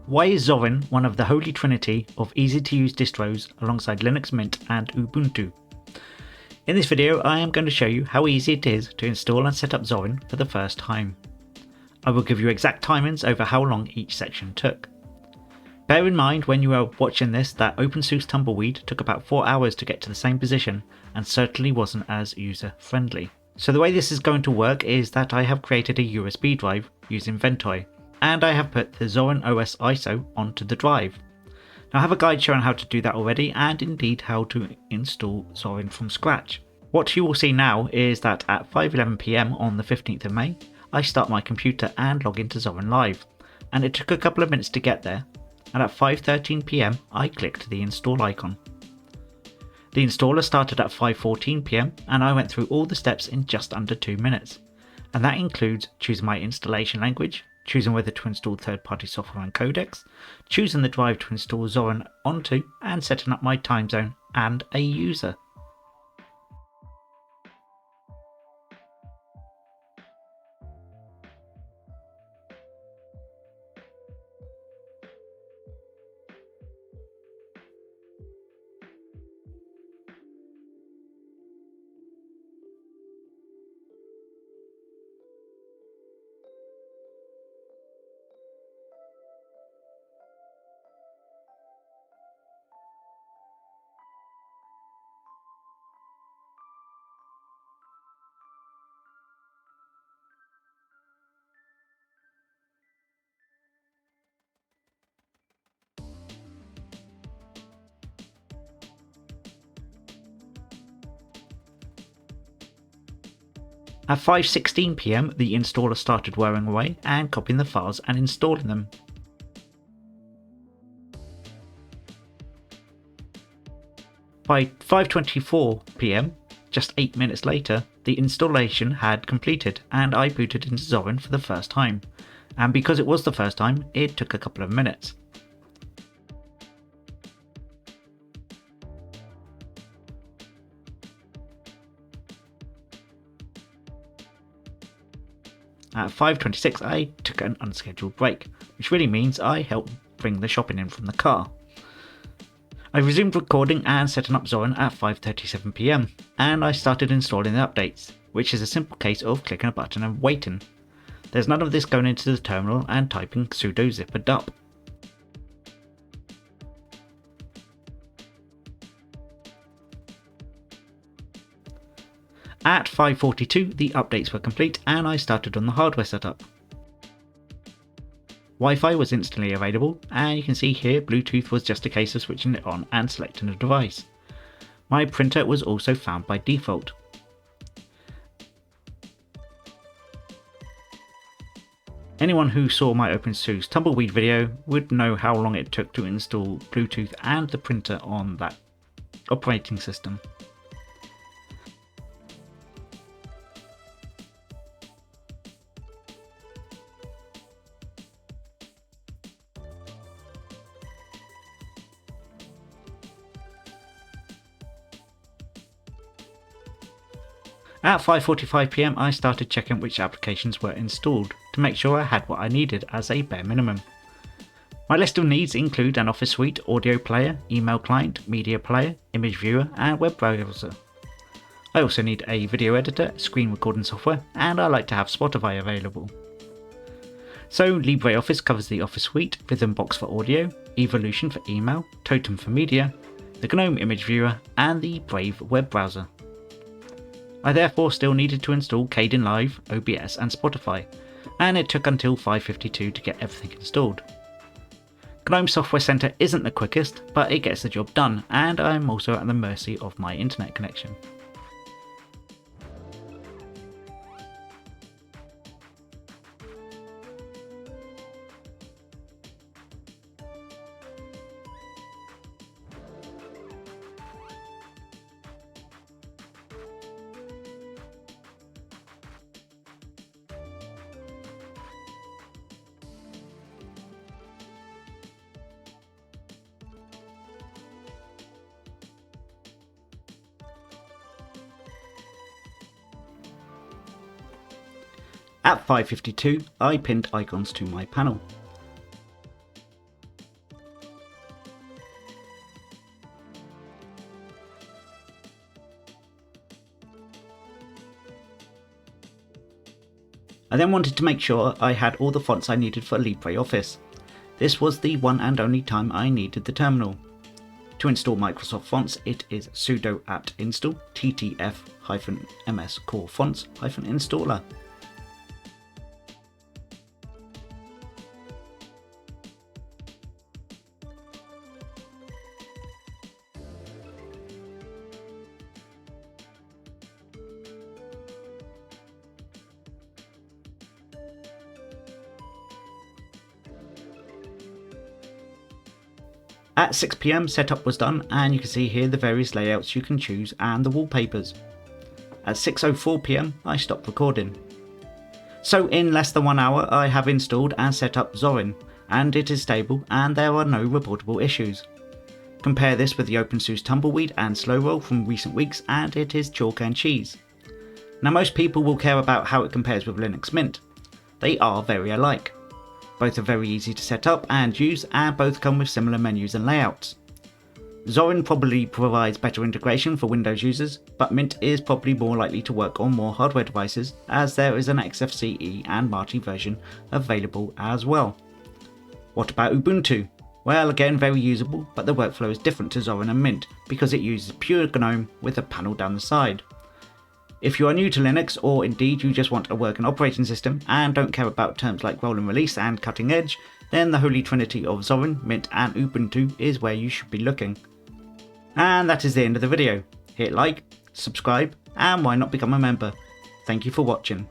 Why is Zorin one of the holy trinity of easy to use distros alongside Linux Mint and Ubuntu? In this video I am going to show you how easy it is to install and set up Zorin for the first time. I will give you exact timings over how long each section took. Bear in mind when you are watching this that OpenSUSE Tumbleweed took about 4 hours to get to the same position and certainly wasn't as user friendly. So the way this is going to work is that I have created a USB drive using Ventoy, and I have put the Zorin OS ISO onto the drive. Now I have a guide showing how to do that already, and indeed how to install Zorin from scratch. What you will see now is that at 5:11 PM on the 15th of May, I start my computer and log into Zorin Live, and it took a couple of minutes to get there, and at 5:13 PM I clicked the install icon. The installer started at 5:14 PM and I went through all the steps in just under 2 minutes, and that includes choosing my installation language, choosing whether to install third-party software and codecs, choosing the drive to install Zorin onto, and setting up my time zone and a user. At 5:16 PM the installer started wearing away and copying the files and installing them. By 5:24 PM, just 8 minutes later, the installation had completed and I booted into Zorin for the first time, and because it was the first time, it took a couple of minutes. At 5:26 I took an unscheduled break, which really means I helped bring the shopping in from the car. I resumed recording and setting up Zorin at 5:37 PM, and I started installing the updates, which is a simple case of clicking a button and waiting. There's none of this going into the terminal and typing sudo zipper dup. At 5:42 the updates were complete and I started on the hardware setup. Wi-Fi was instantly available, and you can see here Bluetooth was just a case of switching it on and selecting a device. My printer was also found by default. Anyone who saw my OpenSUSE Tumbleweed video would know how long it took to install Bluetooth and the printer on that operating system. At 5:45 PM I started checking which applications were installed to make sure I had what I needed as a bare minimum. My list of needs include an Office suite, audio player, email client, media player, image viewer and web browser. I also need a video editor, screen recording software, and I like to have Spotify available. So LibreOffice covers the Office suite, Rhythmbox for audio, Evolution for email, Totem for media, the GNOME image viewer and the Brave web browser. I therefore still needed to install Kdenlive, OBS and Spotify, and it took until 5:52 to get everything installed. GNOME Software Center isn't the quickest, but it gets the job done, and I am also at the mercy of my internet connection. At 5:52, I pinned icons to my panel. I then wanted to make sure I had all the fonts I needed for LibreOffice. This was the one and only time I needed the terminal. To install Microsoft fonts, it is sudo apt install ttf-ms core fonts-installer. At 6 PM setup was done, and you can see here the various layouts you can choose and the wallpapers. At 6:04 PM I stopped recording. So in less than 1 hour I have installed and set up Zorin, and it is stable and there are no reportable issues. Compare this with the OpenSUSE Tumbleweed and Slowroll from recent weeks and it is chalk and cheese. Now most people will care about how it compares with Linux Mint. They are very alike. Both are very easy to set up and use, and both come with similar menus and layouts. Zorin probably provides better integration for Windows users, but Mint is probably more likely to work on more hardware devices, as there is an XFCE and Marty version available as well. What about Ubuntu? Well, again very usable, but the workflow is different to Zorin and Mint because it uses pure GNOME with a panel down the side. If you are new to Linux, or indeed you just want a working operating system and don't care about terms like roll and release and cutting edge, then the holy trinity of Zorin, Mint and Ubuntu is where you should be looking. And that is the end of the video. Hit like, subscribe, and why not become a member. Thank you for watching.